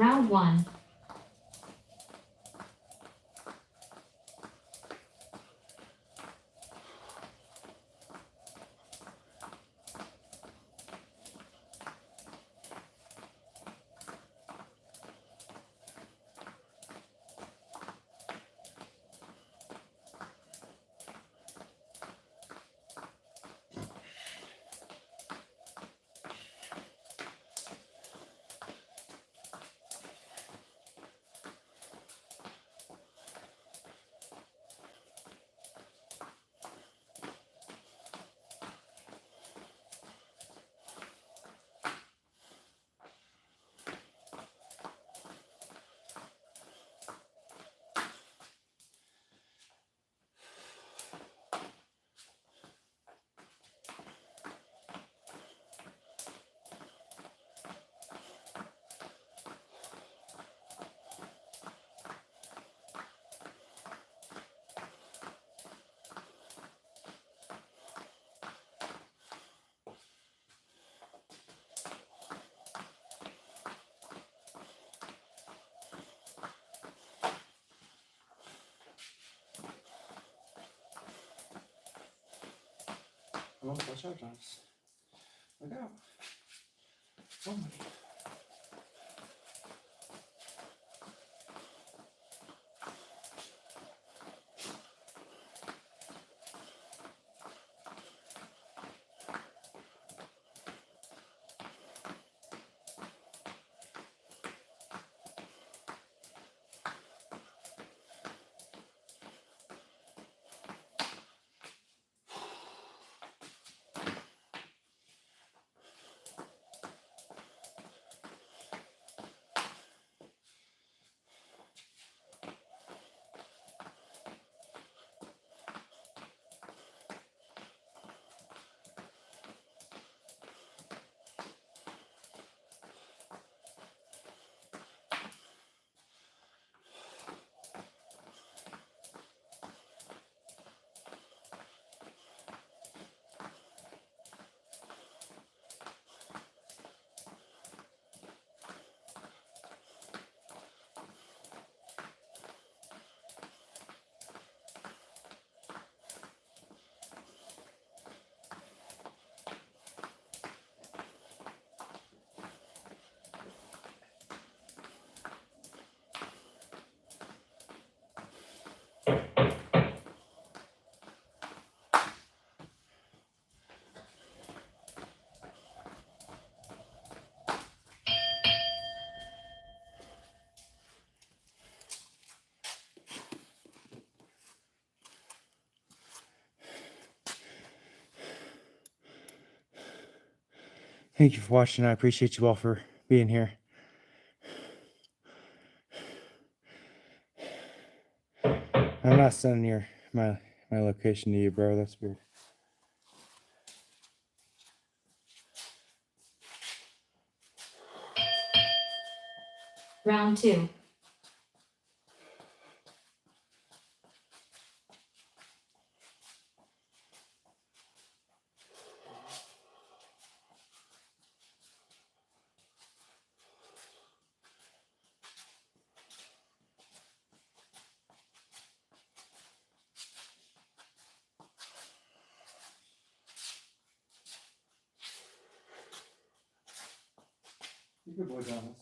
Round 1. Oh, watch out, Jonas. Look out. Oh my. Thank you for watching. I appreciate you all for being here. I'm not sending my location to you, bro. That's weird. Round 2. You good boy, Jonas.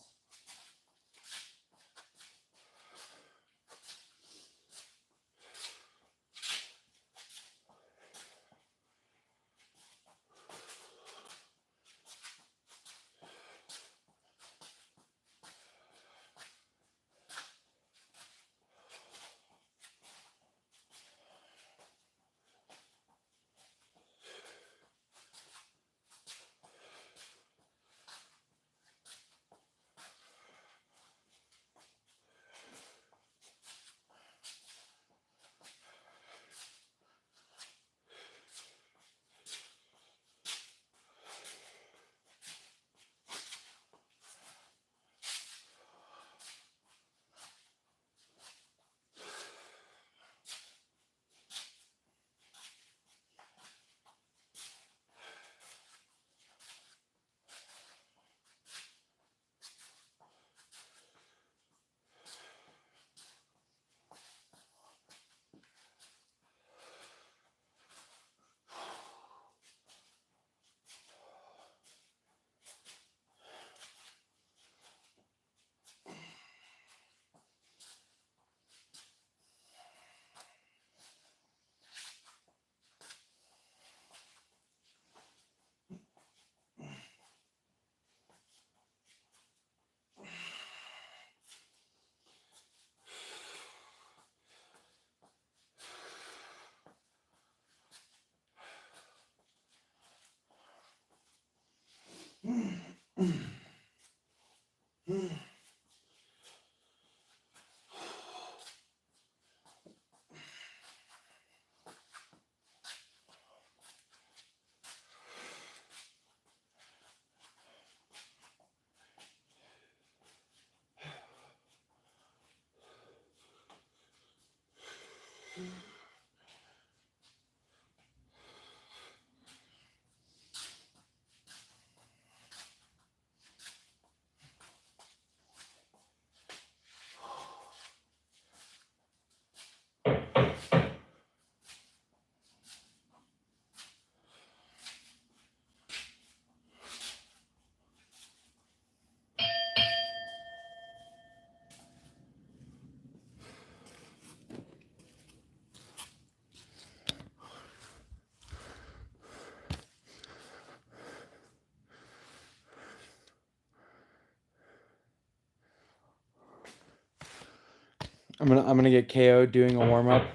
I'm gonna get KO'd doing a warm up.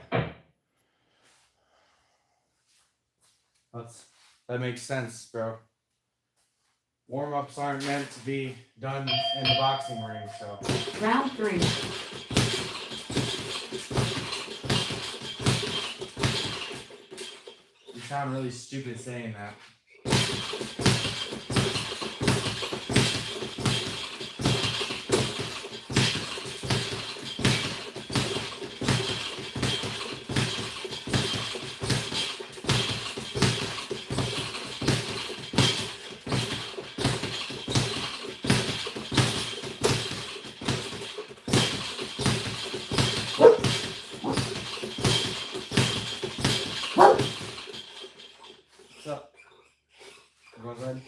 That makes sense, bro. Warm ups aren't meant to be done in the boxing ring, so. Round 3. You sound really stupid saying that. What's up? Go ahead.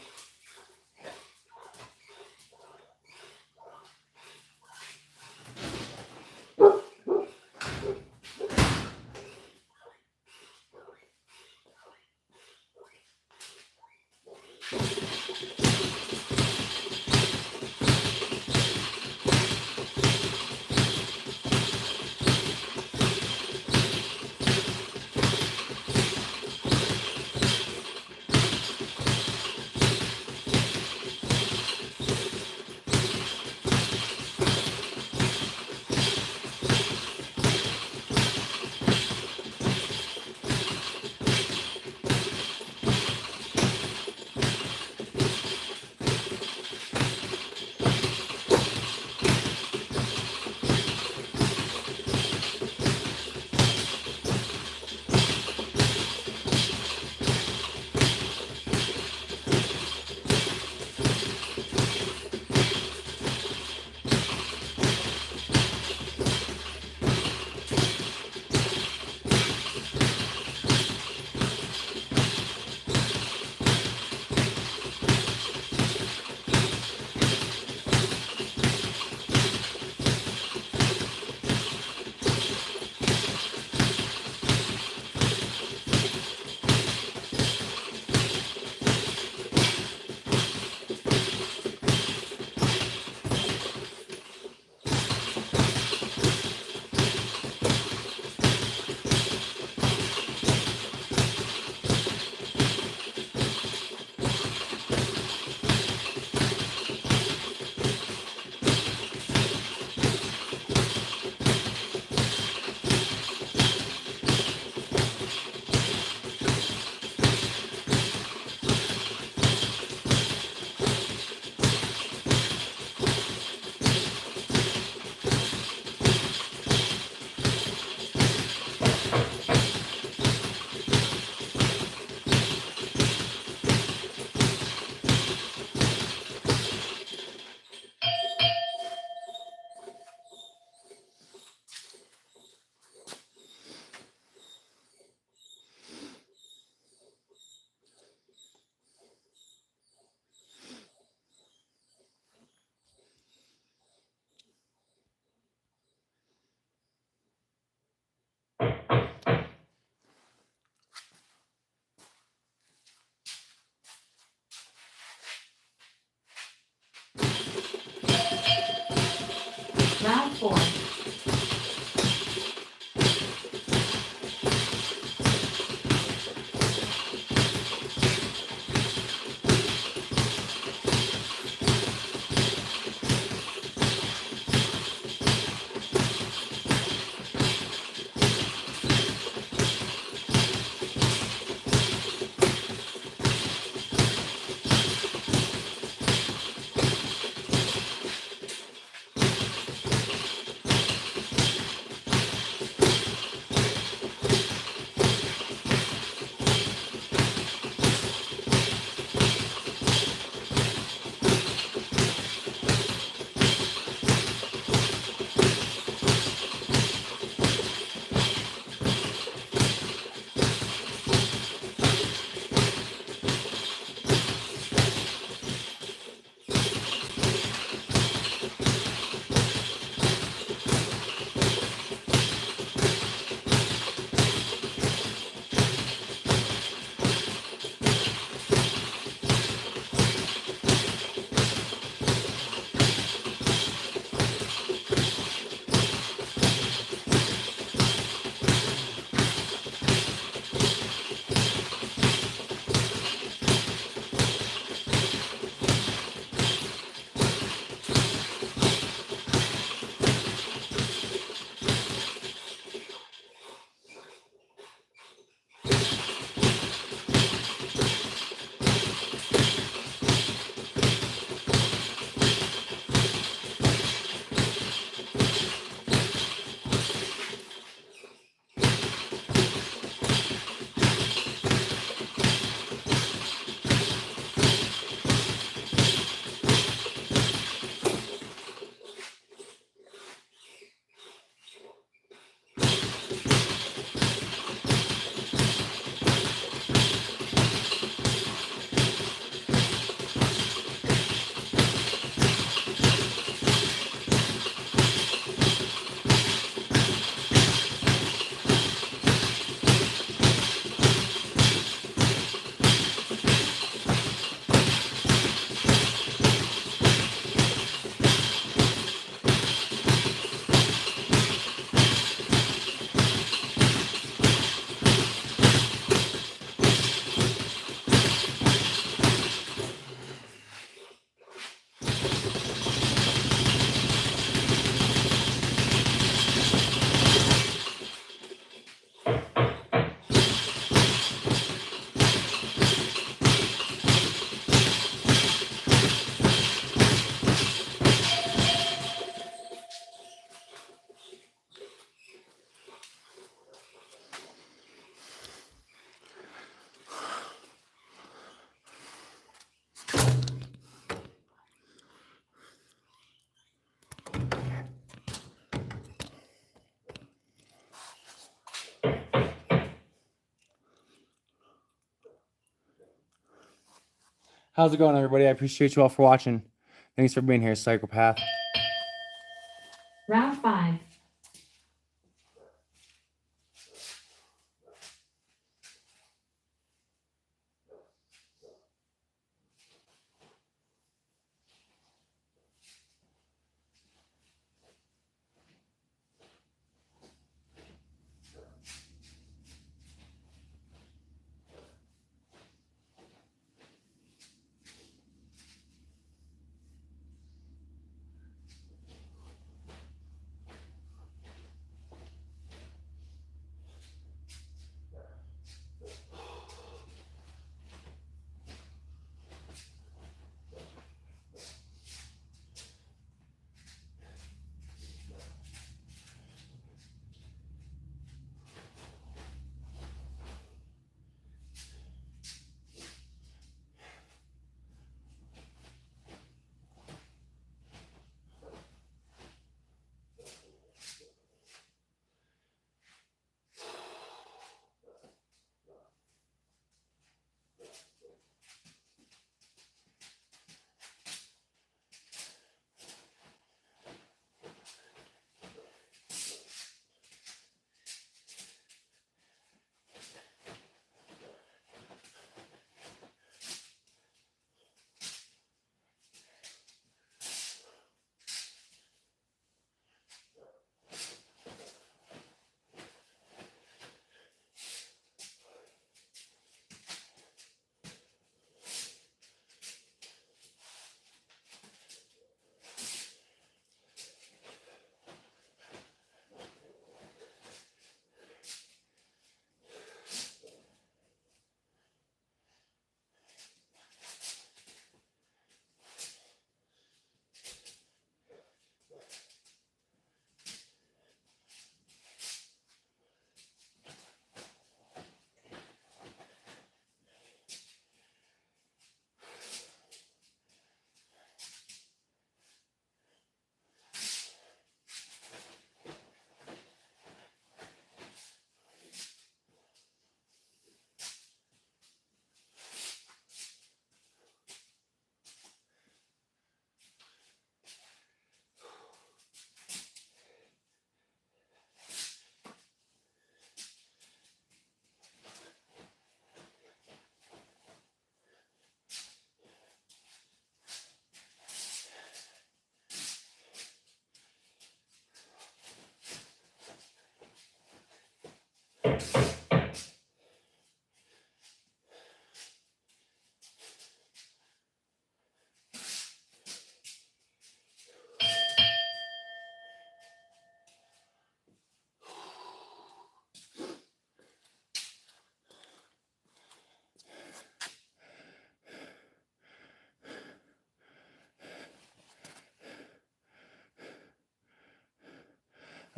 Round 4. How's it going, everybody? I appreciate you all for watching. Thanks for being here, Psychopath. Round 5.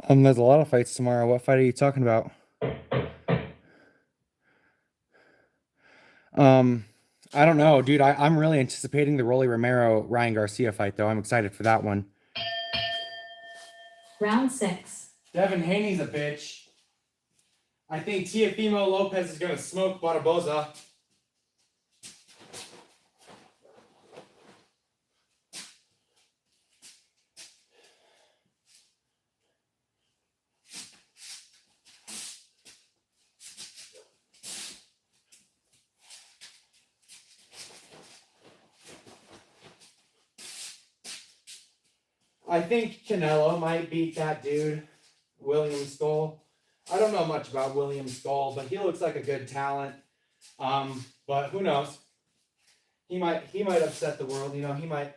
There's a lot of fights tomorrow. What fight are you talking about? I don't know, dude. I'm really anticipating the Rolly Romero Ryan Garcia fight, though. I'm excited for that one. Round 6. Devin Haney's a bitch. I think Teofimo Lopez is gonna smoke Barboza. I think Canelo might beat that dude, William Skull. I don't know much about William Skull, but he looks like a good talent. But who knows? He might upset the world. You know, he might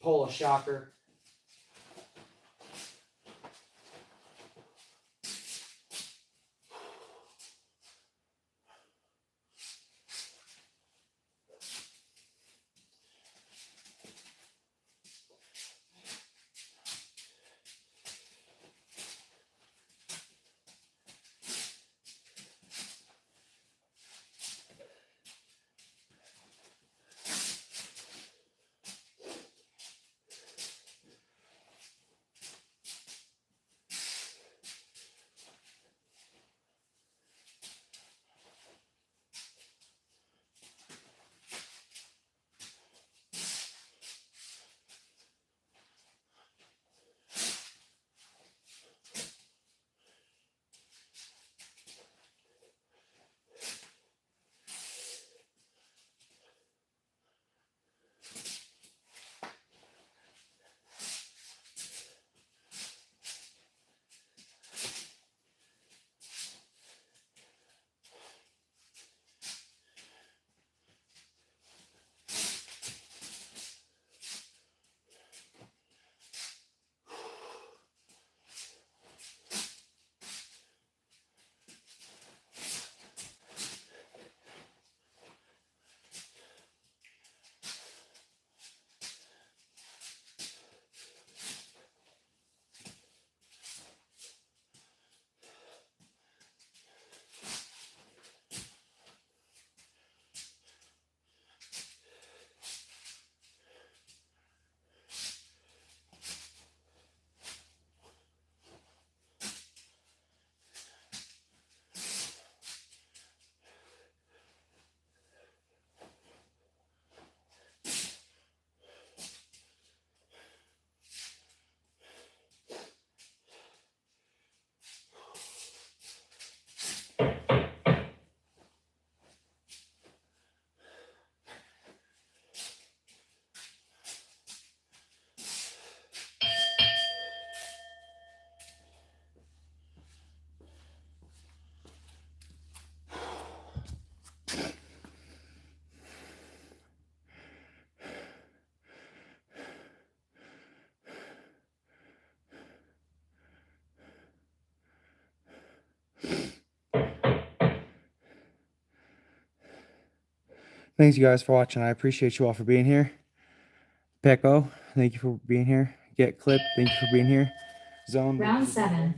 pull a shocker. Thanks, you guys, for watching. I appreciate you all for being here. Pecco, thank you for being here. Get Clip, thank you for being here. Zone. Round 7.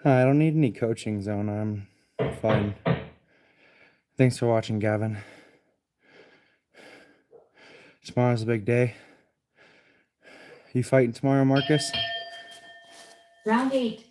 I don't need any coaching, Zone. I'm fine. Thanks for watching, Gavin. Tomorrow's a big day. You fighting tomorrow, Marcus? Round 8.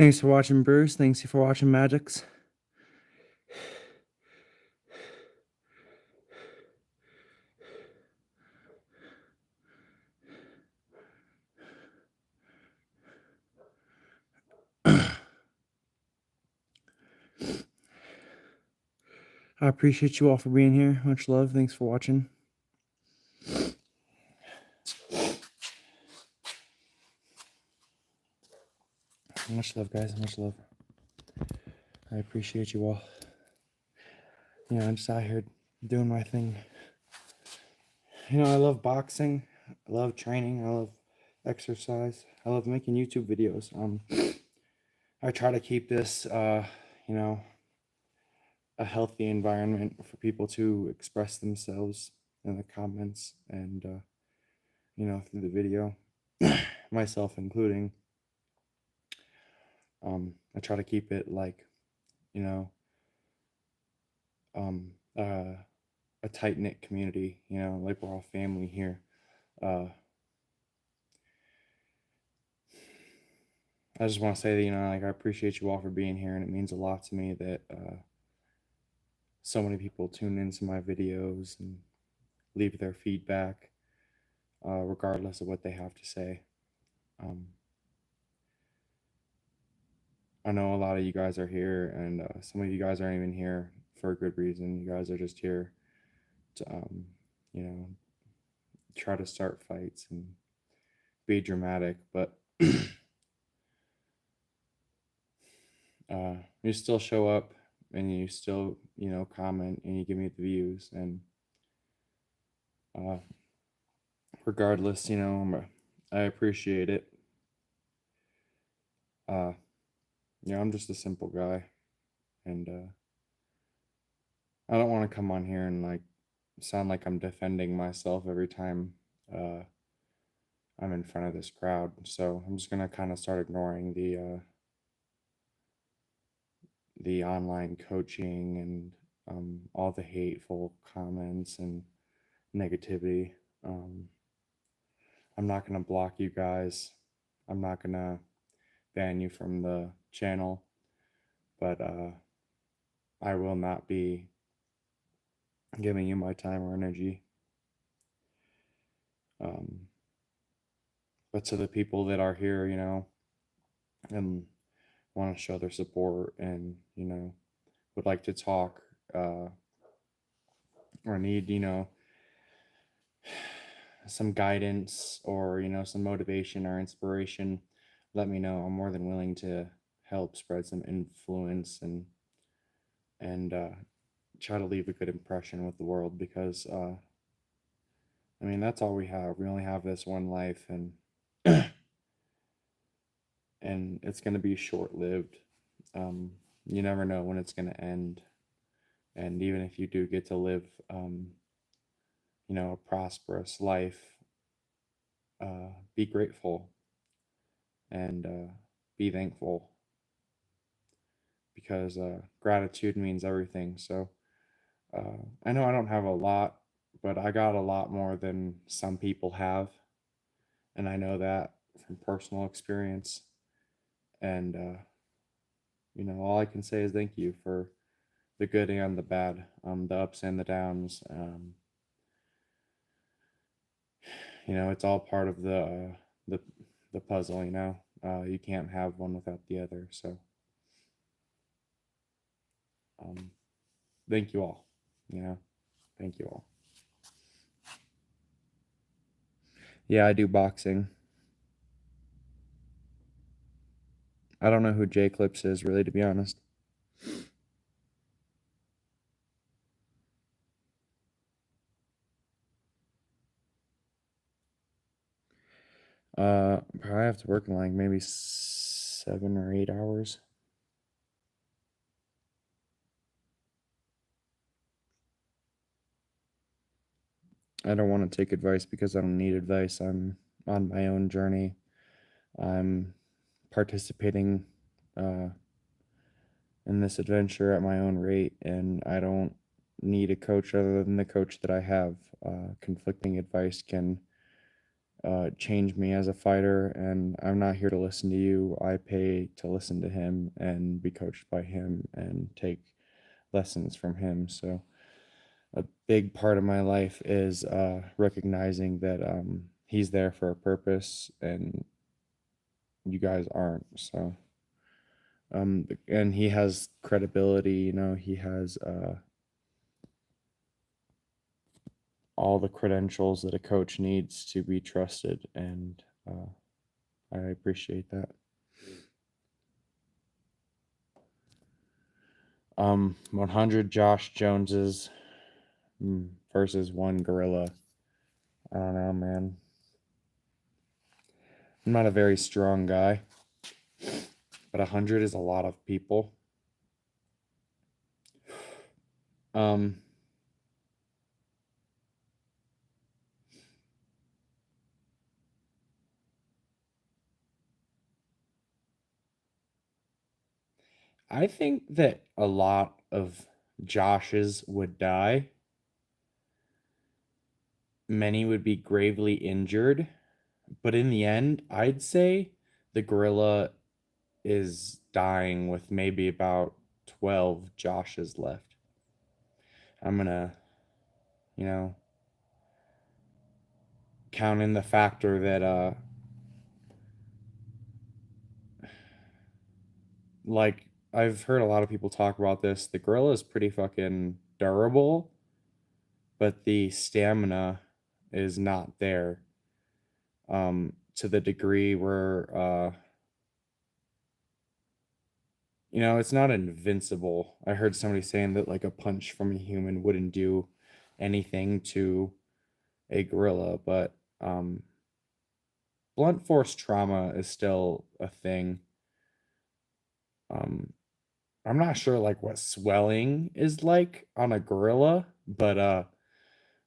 Thanks for watching, Bruce. Thanks for watching, Magix. I appreciate you all for being here. Much love. Thanks for watching. Much love, guys. Much love. I appreciate you all. You know, I'm just out here doing my thing. You know, I love boxing. I love training. I love exercise. I love making YouTube videos. I try to keep this, you know, a healthy environment for people to express themselves in the comments and, you know, through the video, myself including. I try to keep it like, you know, a tight-knit community, you know, like we're all family here. I just want to say that, you know, like I appreciate you all for being here, and it means a lot to me that so many people tune into my videos and leave their feedback, regardless of what they have to say. I know a lot of you guys are here, and some of you guys aren't even here for a good reason. You guys are just here to, you know, try to start fights and be dramatic, but you still show up and you still, you know, comment and you give me the views, and regardless, you know, I appreciate it. You know, I'm just a simple guy, and I don't want to come on here and like sound like I'm defending myself every time I'm in front of this crowd. So I'm just gonna kind of start ignoring the online coaching and all the hateful comments and negativity. I'm not gonna block you guys. I'm not gonna ban you from the channel, but I will not be giving you my time or energy. But to the people that are here, you know, and want to show their support and, you know, would like to talk or need, you know, some guidance or, you know, some motivation or inspiration, let me know. I'm more than willing to help spread some influence and try to leave a good impression with the world, because I mean, that's all we have. We only have this one life, and and it's going to be short-lived. You never know when it's going to end, and even if you do get to live you know, a prosperous life, be grateful and be thankful, because gratitude means everything. So I know I don't have a lot, but I got a lot more than some people have, and I know that from personal experience. And you know, all I can say is thank you for the good and the bad, the ups and the downs. You know, it's all part of the puzzle. You know, you can't have one without the other. So thank you all. You know, thank you all. Yeah, I do boxing. I don't know who J Clips is, really, to be honest. Probably have to work in like maybe 7 or 8 hours. I don't want to take advice because I don't need advice. I'm on my own journey. I'm participating in this adventure at my own rate, and I don't need a coach other than the coach that I have. Conflicting advice can changed me as a fighter, and I'm not here to listen to you. I pay to listen to him and be coached by him and take lessons from him. So a big part of my life is recognizing that he's there for a purpose and you guys aren't. So and he has credibility, you know, he has all the credentials that a coach needs to be trusted, and I appreciate that. 100 Josh Joneses versus one gorilla. I don't know, man. I'm not a very strong guy, but 100 is a lot of people. I think that a lot of Joshes would die. Many would be gravely injured. But in the end, I'd say the gorilla is dying with maybe about 12 Joshes left. I'm going to, you know, count in the factor that, like, I've heard a lot of people talk about this. The gorilla is pretty fucking durable, but the stamina is not there to the degree where, you know, it's not invincible. I heard somebody saying that like a punch from a human wouldn't do anything to a gorilla, but blunt force trauma is still a thing. I'm not sure like what swelling is like on a gorilla, but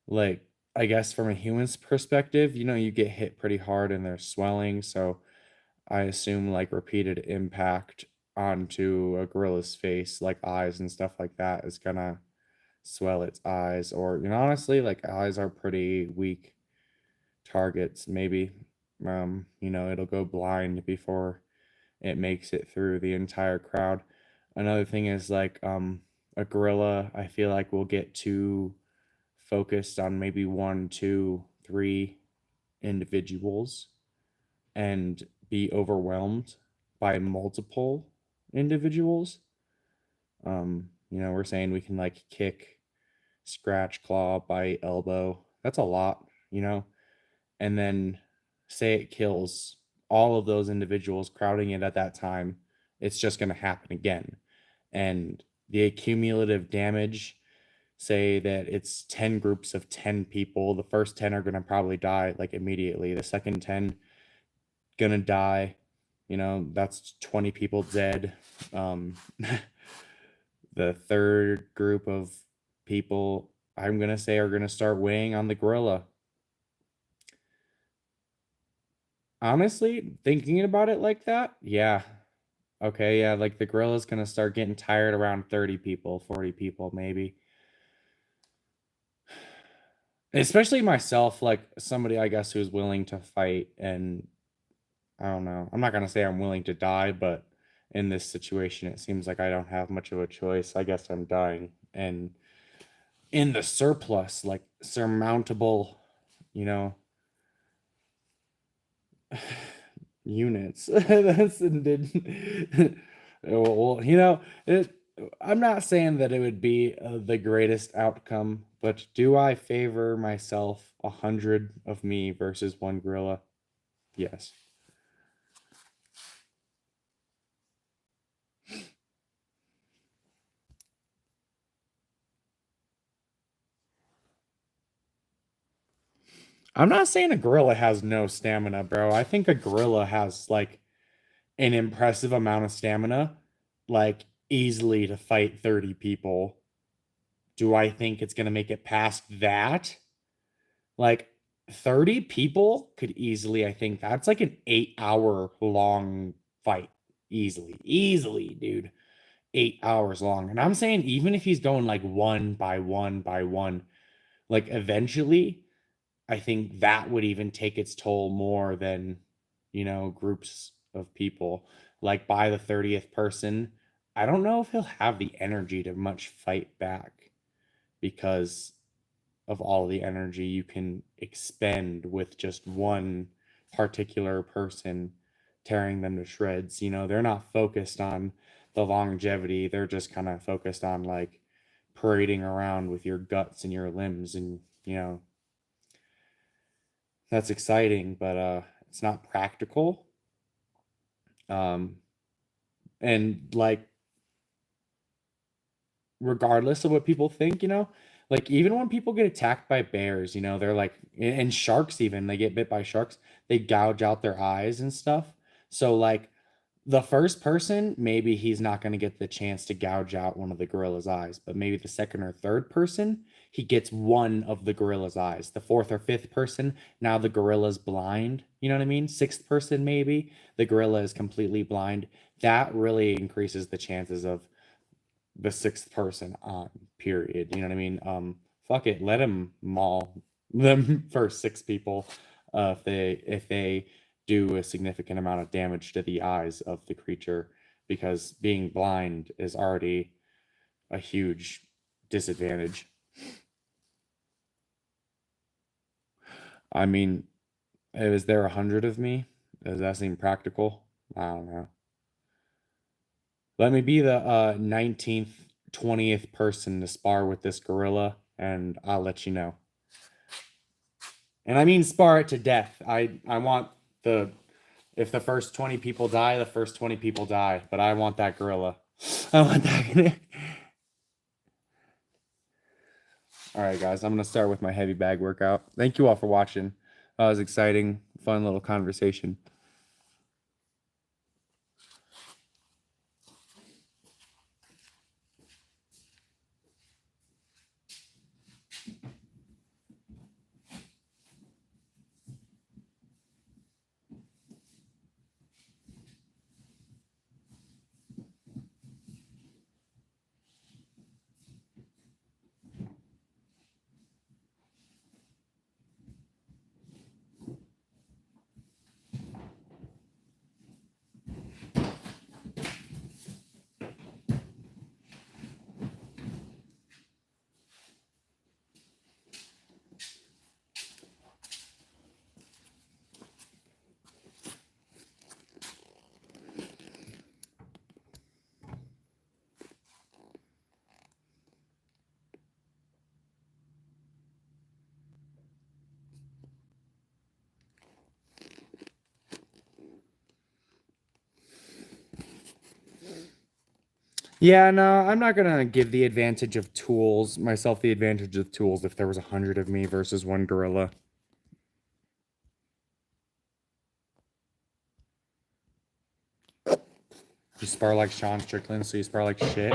like I guess from a human's perspective, you know, you get hit pretty hard and there's swelling, so I assume like repeated impact onto a gorilla's face, like eyes and stuff like that, is gonna swell its eyes. Or, you know, honestly, like eyes are pretty weak targets. Maybe, you know, it'll go blind before it makes it through the entire crowd. Another thing is like a gorilla, I feel like will get too focused on maybe one, two, three individuals and be overwhelmed by multiple individuals. You know, we're saying we can like kick, scratch, claw, bite, elbow. That's a lot, you know? And then say it kills all of those individuals crowding it at that time, it's just going to happen again. And the cumulative damage, say that it's 10 groups of 10 people, the first 10 are going to probably die like immediately. The second 10 going to die. You know, that's 20 people dead. The third group of people, I'm going to say, are going to start weighing on the gorilla. Honestly, thinking about it like that, yeah. Okay, yeah, like the gorilla's going to start getting tired around 30 people, 40 people, maybe. Especially myself, like somebody, I guess, who's willing to fight. And I don't know, I'm not going to say I'm willing to die, but in this situation, it seems like I don't have much of a choice. I guess I'm dying. And in the surplus, like surmountable, you know, units. That's well, you know, I'm not saying that it would be the greatest outcome, but do I favor myself 100 of me versus one gorilla? Yes. I'm not saying a gorilla has no stamina, bro. I think a gorilla has like an impressive amount of stamina, like easily to fight 30 people. Do I think it's going to make it past that? Like 30 people could easily, I think that's like an 8-hour long fight. Easily, dude. 8 hours long. And I'm saying, even if he's going like one by one by one, like eventually I think that would even take its toll more than, groups of people. Like by the 30th person, I don't know if he'll have the energy to much fight back because of all the energy you can expend with just one particular person tearing them to shreds. They're not focused on the longevity. They're just kind of focused on like parading around with your guts and your limbs, and that's exciting, but it's not practical. And like regardless of what people think, like even when people get attacked by bears, they're like, and sharks, even they get bit by sharks, they gouge out their eyes and stuff. So like the first person, maybe he's not going to get the chance to gouge out one of the gorilla's eyes, but maybe the second or third person, he gets one of the gorilla's eyes. The fourth or fifth person, now the gorilla's blind. You know what I mean? Sixth person, maybe the gorilla is completely blind. That really increases the chances of the sixth person on, period. You know what I mean? Fuck it, let him maul them first six people if they do a significant amount of damage to the eyes of the creature, because being blind is already a huge disadvantage. I mean, is there 100 of me? Does that seem practical? I don't know. Let me be the 19th, 20th person to spar with this gorilla, and I'll let you know. And I mean spar it to death. I want if the first 20 people die, the first 20 people die. But I want that gorilla. I want that. All right, guys. I'm going to start with my heavy bag workout. Thank you all for watching. That was exciting. Fun little conversation. Yeah, no, I'm not gonna give the advantage of tools, myself the advantage of tools if there was 100 of me versus one gorilla. You spar like Sean Strickland, so you spar like shit.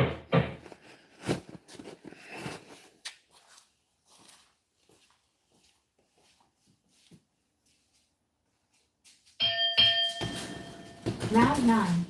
Round 9.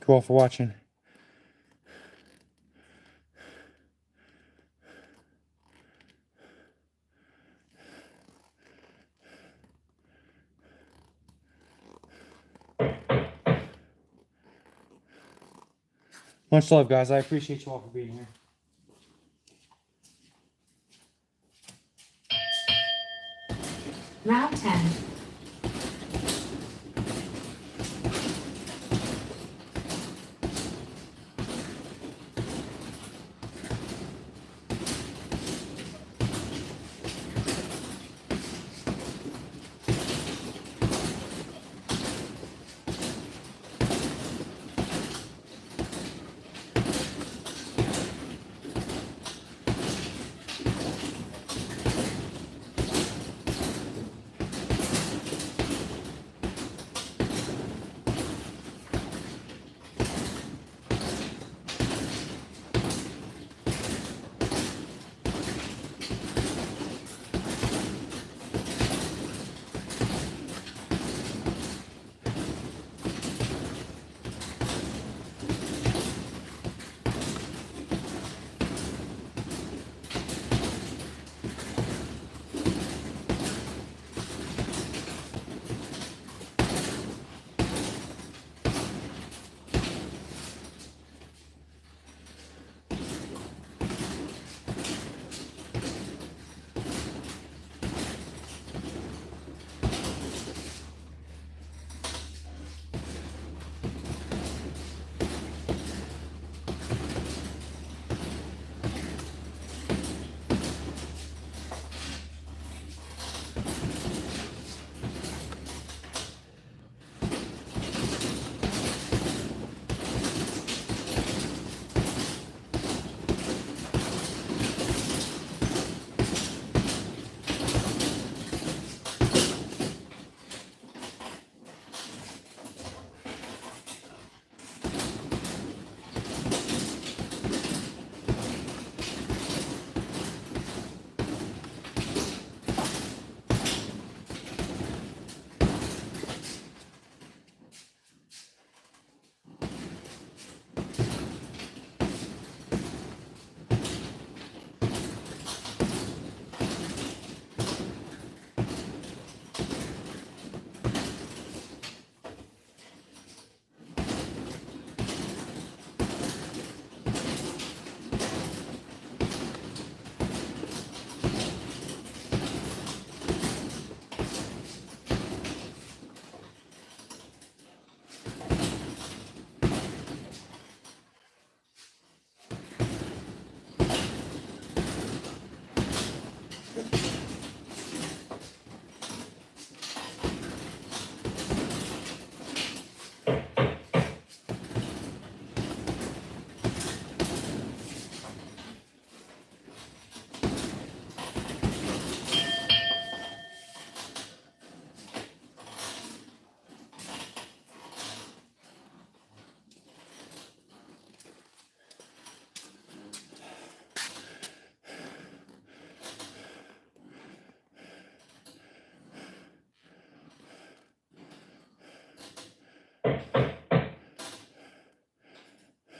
you all for watching. Much love, guys. I appreciate you all for being here. Round 10.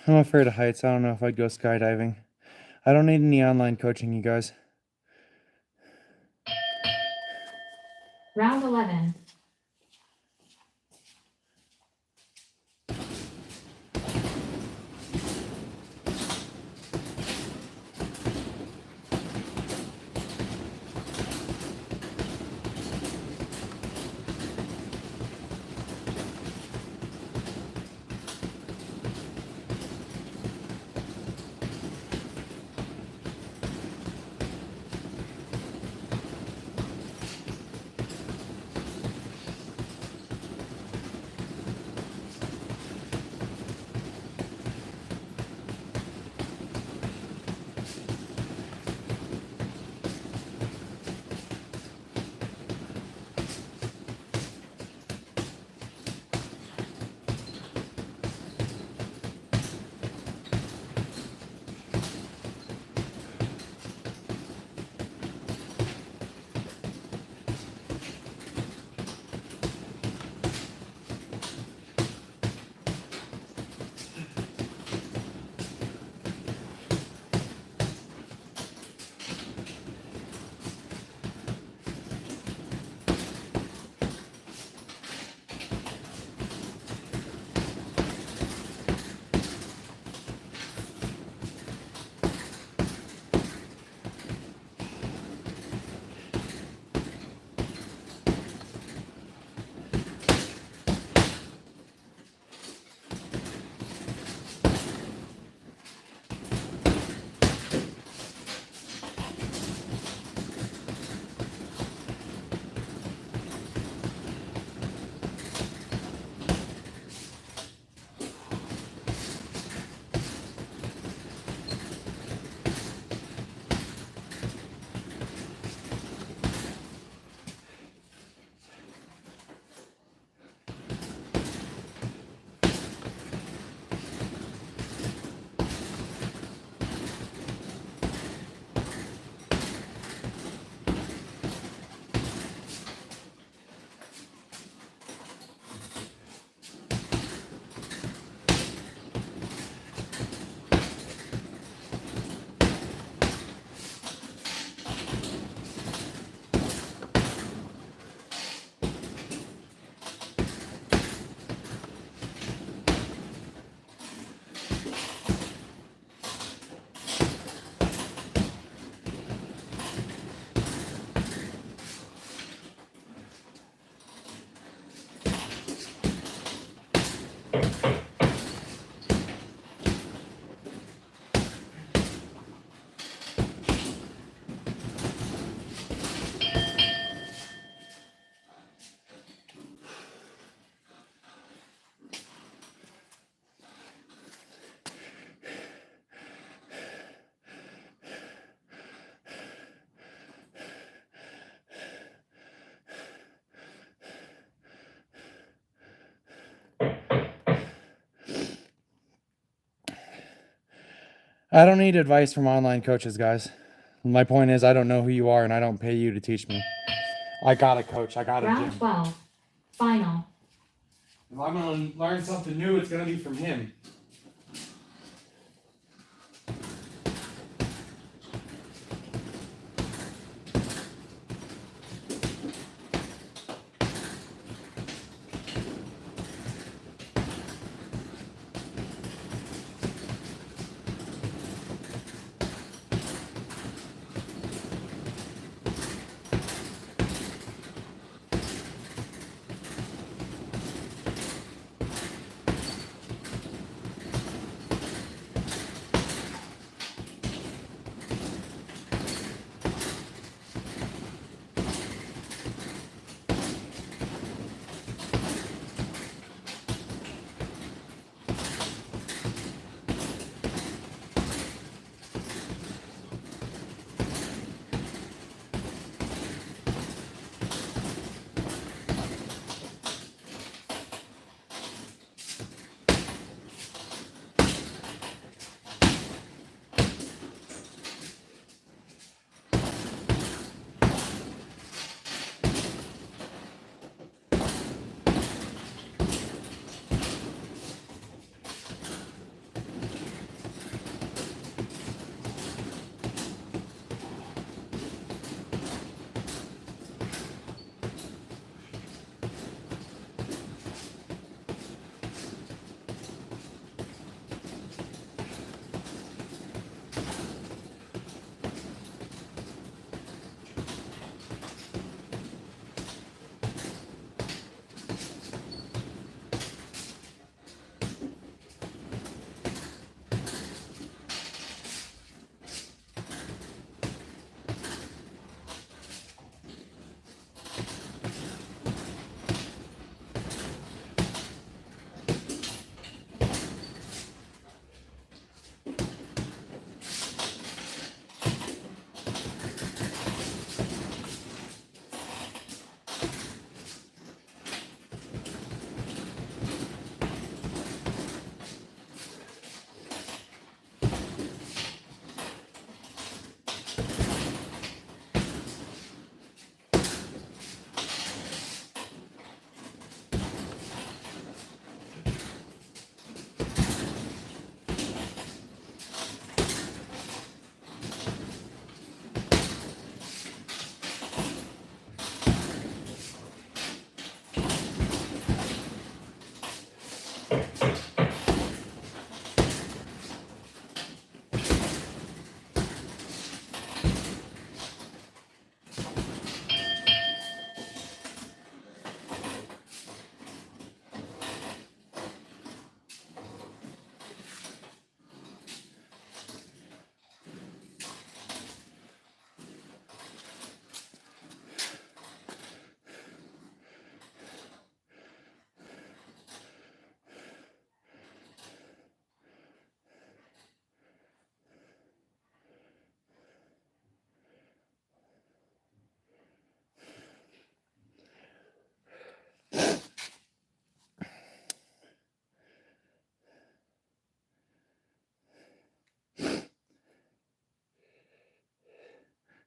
I'm afraid of heights. I don't know if I'd go skydiving. I don't need any online coaching, you guys. Round 11. I don't need advice from online coaches, guys. My point is, I don't know who you are, and I don't pay you to teach me. I got a coach. I got a Round gym. 12. Final. If I'm gonna learn something new, it's gonna be from him.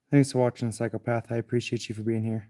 Thanks for watching, Psychopath. I appreciate you for being here.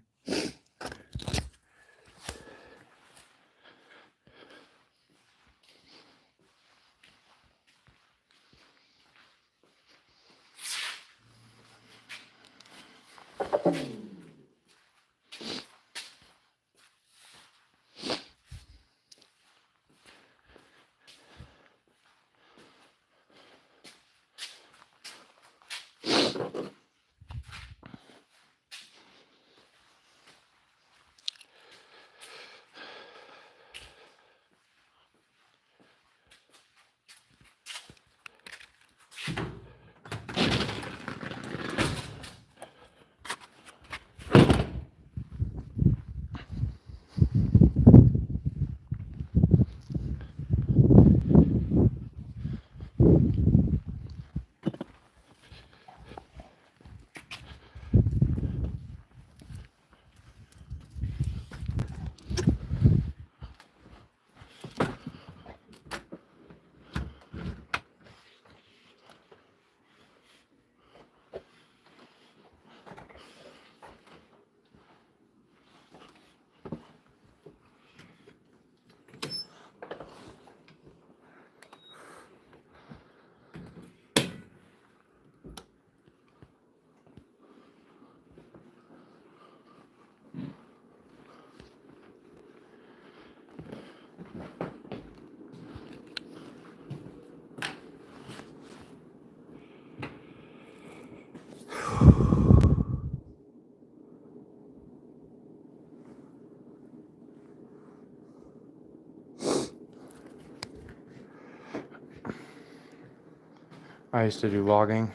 I used to do logging.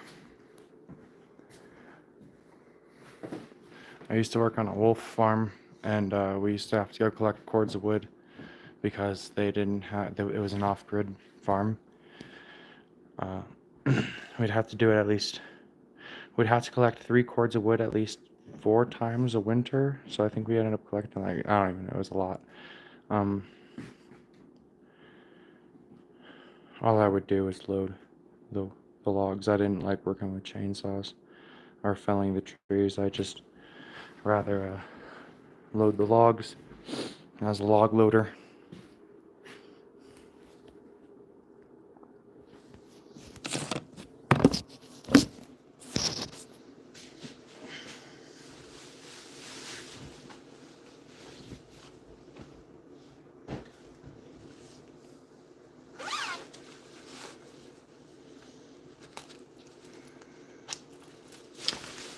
I used to work on a wolf farm, and we used to have to go collect cords of wood because they didn't have. It was an off-grid farm. We'd have to do it at least. We'd have to collect 3 cords of wood at least 4 times a winter. So I think we ended up collecting like, I don't even know, it was a lot. All I would do was load the logs. I didn't like working with chainsaws or felling the trees. I just rather load the logs as a log loader.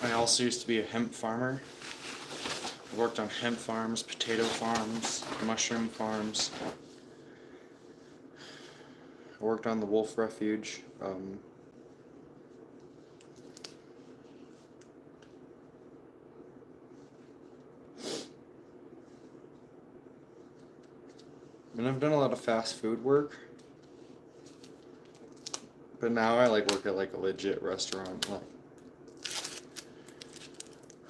I also used to be a hemp farmer. I worked on hemp farms, potato farms, mushroom farms. I worked on the wolf refuge. And I've done a lot of fast food work. But now I like work at like a legit restaurant, like,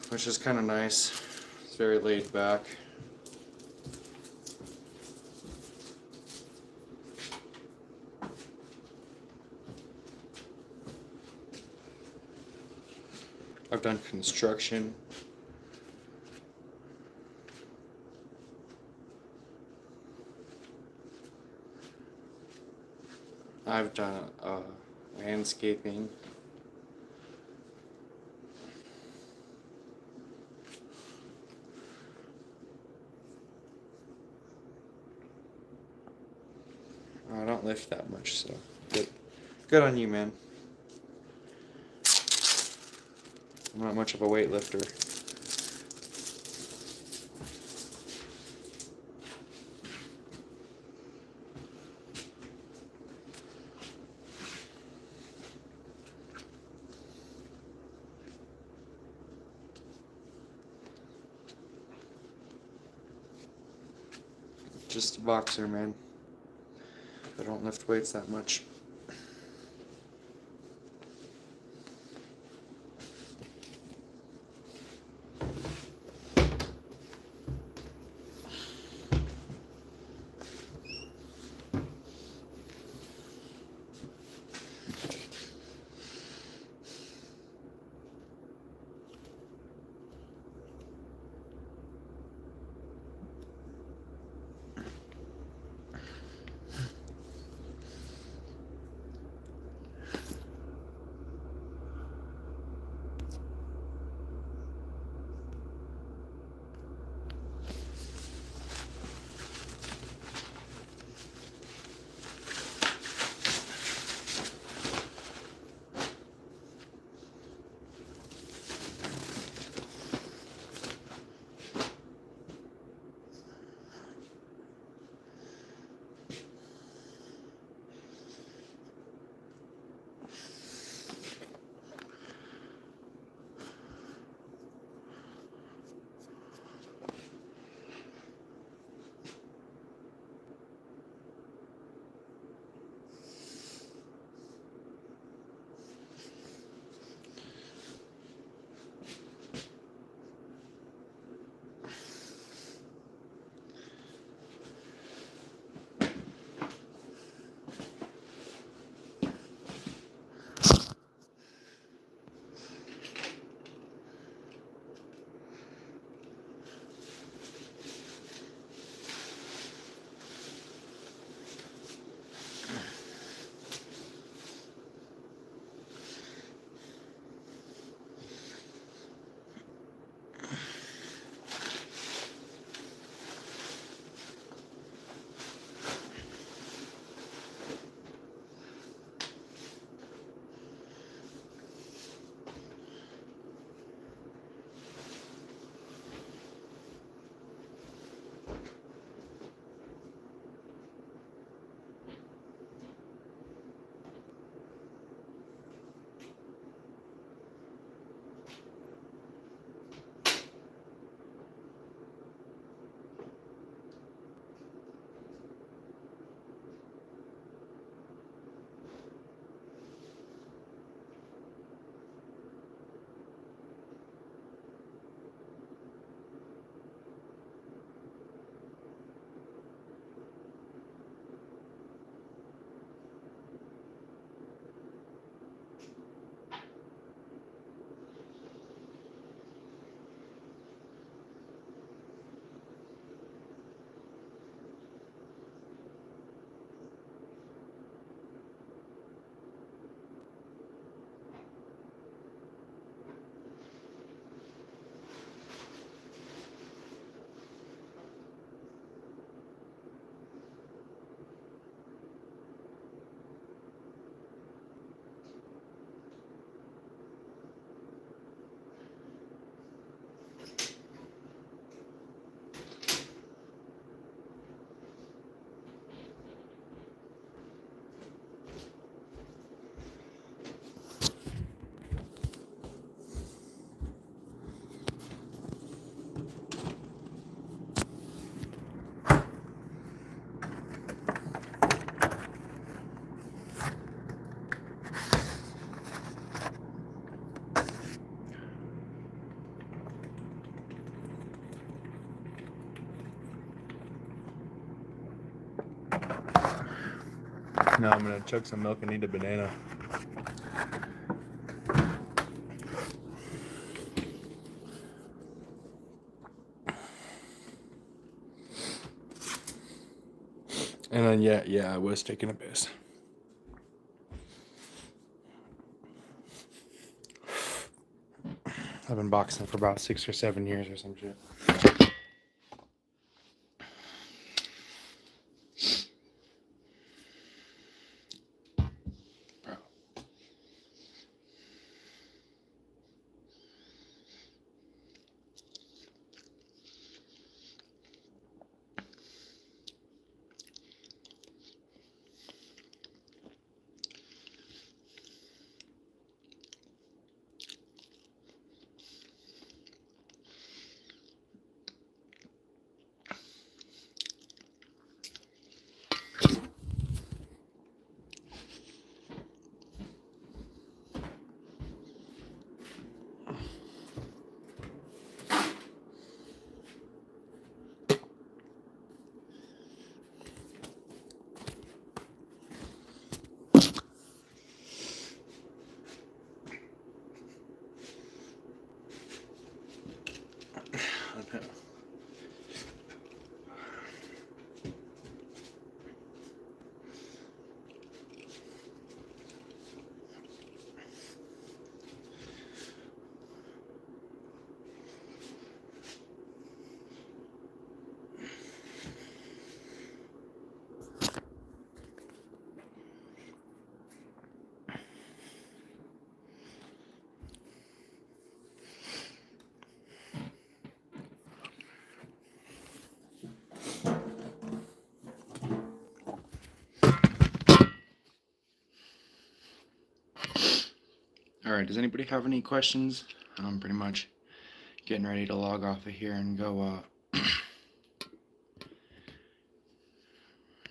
which is kind of nice. It's very laid back. I've done construction. I've done landscaping. I don't lift that much, so good on you, man. I'm not much of a weightlifter. Just a boxer, man. I don't lift weights that much. Now I'm gonna chug some milk and eat a banana. And then yeah, I was taking a piss. I've been boxing for about 6 or 7 years or some shit. Bro. Alright, does anybody have any questions? I'm pretty much getting ready to log off of here and go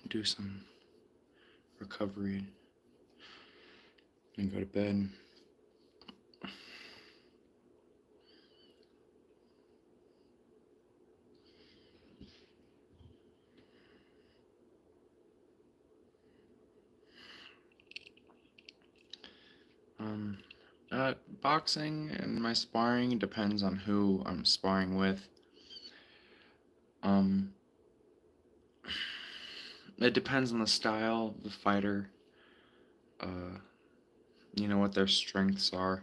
do some recovery and go to bed. Boxing and my sparring depends on who I'm sparring with. It depends on the style of the fighter, what their strengths are.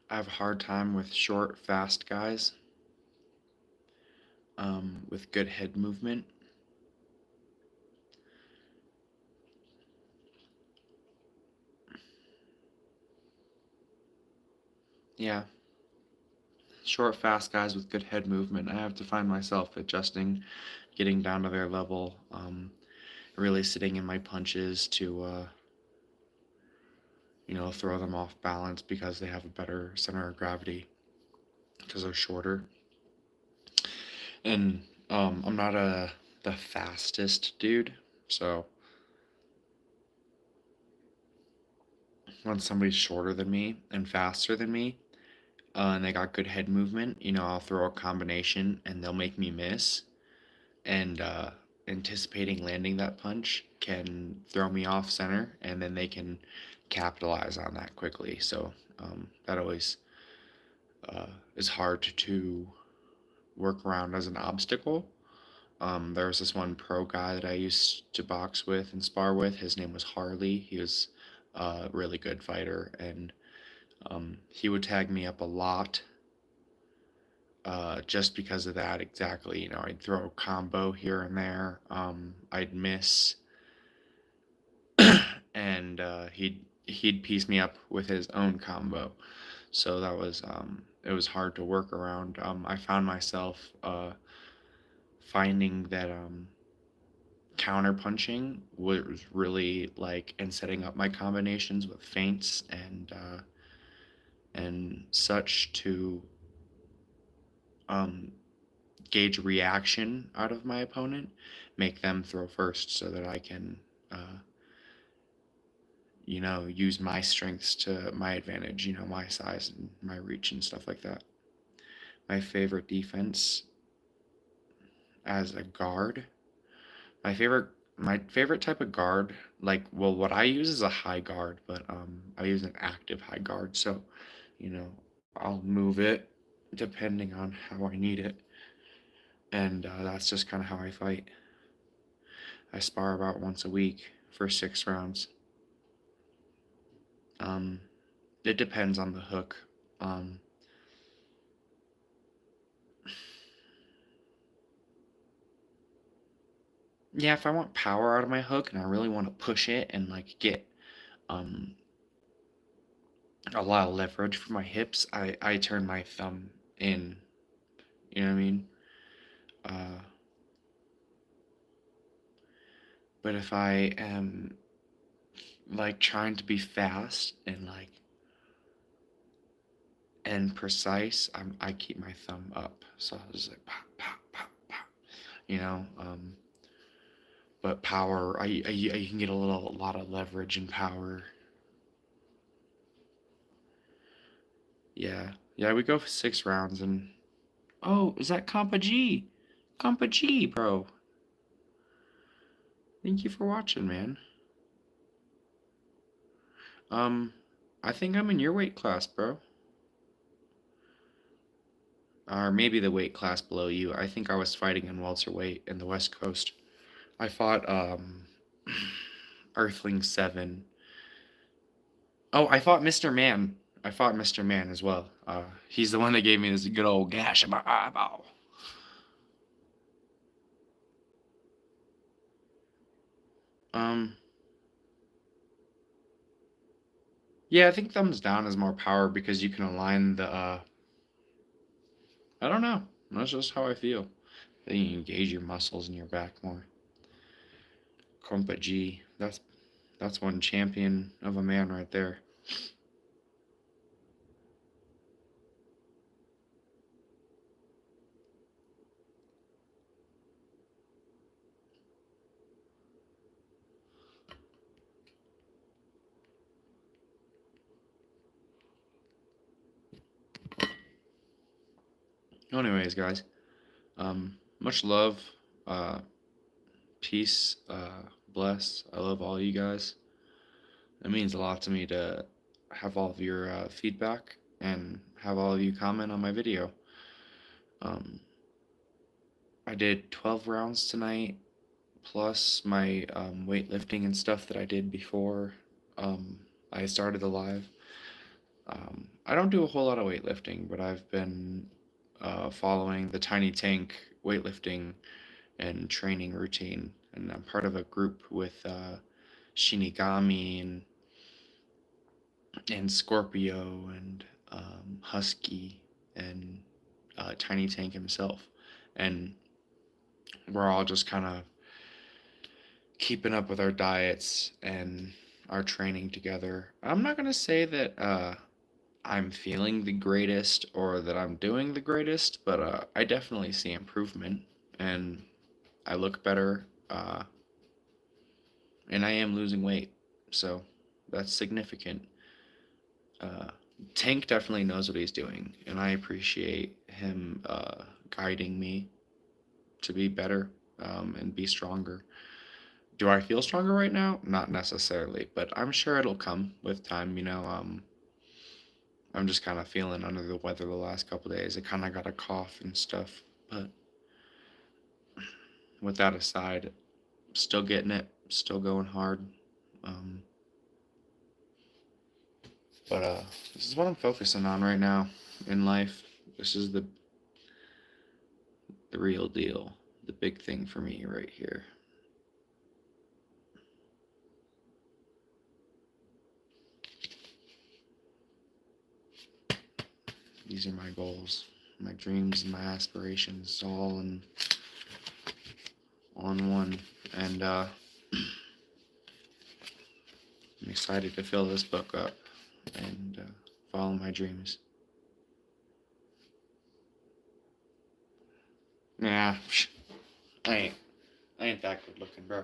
I have a hard time with short, fast guys, with good head movement. Yeah. Short, fast guys with good head movement. I have to find myself adjusting, getting down to their level, really sitting in my punches to, throw them off balance because they have a better center of gravity because they're shorter. And I'm not the fastest dude, so when somebody's shorter than me and faster than me, and they got good head movement, I'll throw a combination and they'll make me miss. And anticipating landing that punch can throw me off center, and then they can capitalize on that quickly. So that always is hard to work around as an obstacle. There was this one pro guy that I used to box with and spar with. His name was Harley. He was a really good fighter, and he would tag me up a lot just because of that exactly. I'd throw a combo here and there. I'd miss, and he'd piece me up with his own combo. So that was it was hard to work around. I found myself finding that counter punching was really and setting up my combinations with feints and such to gauge reaction out of my opponent, make them throw first so that I can use my strengths to my advantage, my size and my reach and stuff like that. My favorite defense as a guard, my favorite type of guard, what I use is a high guard, but I use an active high guard, so I'll move it depending on how I need it, and that's just kind of how I fight. I spar about once a week for 6 rounds. It depends on the hook. Yeah, if I want power out of my hook and I really want to push it and get um a lot of leverage for my hips, I turn my thumb in. You know what I mean? Uh, but if I am trying to be fast and precise, I keep my thumb up. So I was like pop, pop, pop, pop. But power, you can get a lot of leverage and power. Yeah, we go for 6 rounds and oh, is that Compa G? Compa G, bro. Thank you for watching, man. I think I'm in your weight class, bro. Or maybe the weight class below you. I think I was fighting in welterweight in the West Coast. I fought Earthling 7. Oh, I fought Mr. Man. I fought Mr. Man as well. He's the one that gave me this good old gash in my eyeball. Yeah, I think thumbs down is more power because you can align the, I don't know. That's just how I feel. I think you engage your muscles in your back more. Compa G, that's one champion of a man right there. Anyways, guys, much love, peace, bless. I love all you guys. It means a lot to me to have all of your feedback and have all of you comment on my video. I did 12 rounds tonight, plus my weightlifting and stuff that I did before I started the live. I don't do a whole lot of weightlifting, but I've been following the Tiny Tank weightlifting and training routine, and I'm part of a group with Shinigami and Scorpio and Husky and Tiny Tank himself, and we're all just kind of keeping up with our diets and our training together. I'm not gonna say that I'm feeling the greatest or that I'm doing the greatest, but I definitely see improvement and I look better, and I am losing weight, so that's significant. Tank definitely knows what he's doing, and I appreciate him guiding me to be better and be stronger. Do I feel stronger right now? Not necessarily, but I'm sure it'll come with time. I'm just kind of feeling under the weather the last couple days. I kind of got a cough and stuff, but with that aside, still getting it, still going hard. But this is what I'm focusing on right now in life. This is the real deal, the big thing for me right here. These are my goals, my dreams, and my aspirations, all on one. And I'm excited to fill this book up and follow my dreams. Nah, I ain't that good looking, bro.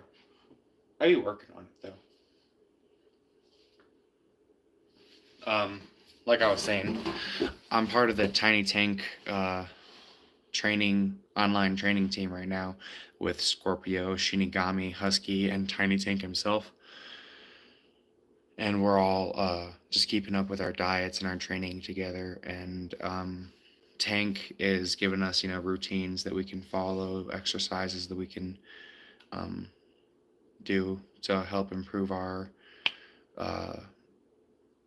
I be working on it though. like I was saying, I'm part of the Tiny Tank online training team right now with Scorpio, Shinigami, Husky, and Tiny Tank himself. And we're all just keeping up with our diets and our training together. And Tank is giving us, routines that we can follow, exercises that we can do to help improve our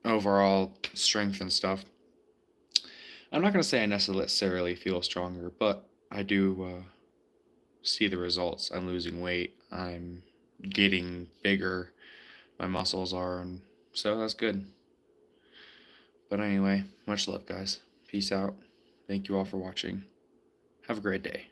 overall strength and stuff. I'm not going to say I necessarily feel stronger, but I do see the results. I'm losing weight. I'm getting bigger. My muscles are, and so that's good. But anyway, much love, guys. Peace out. Thank you all for watching. Have a great day.